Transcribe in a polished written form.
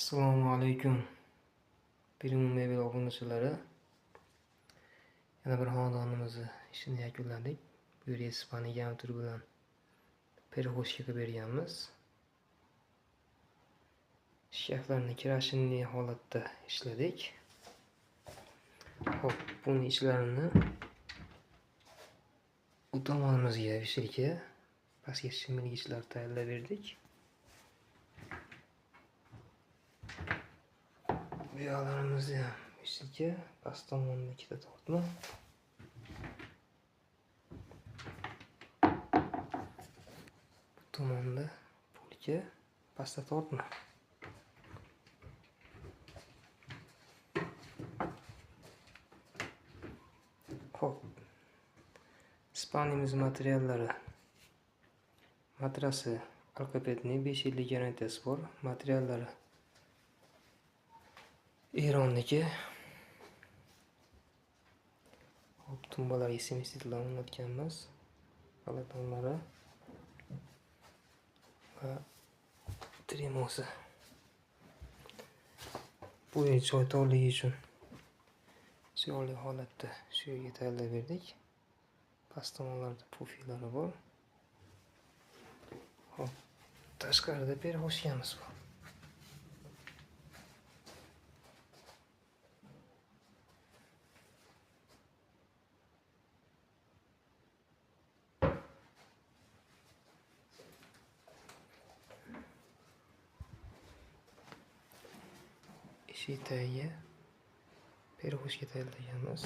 Assalomu alaykum. Bilim mebel obunachilari. Yana bir xonadonimizni ishini yakunladik. Bu yerga Ispaniya turi bilan perxoshka qilib berganmiz. Shkaflarni kirashinli holatda ishladik. Xo'p, buni ichlarini bu tomonimizga vishilka pastga shimilgichlar tayyorlab berdik. Bu yoqlarimizni ham vishilka, past tomonda ikkita tortma. Bu tomonda pulka, pastda tortma. Xo'p. Ispaniyamiz materiallari. Matrasi ortopedning 5 yillik garantiyasi bor. Materiallari Eronniki. Hop, tumbalarga semistitlarni o'rnatganmiz. Palatonlari va tremosi. Bu choy torligi uchun chiroyli holatda shu yerga tayyorlab berdik. Past tomonlarda pufilari bor. Hop, tashqarida perxoshkamiz bor. Eshik tagiga perxoshka tayyorlaganmiz.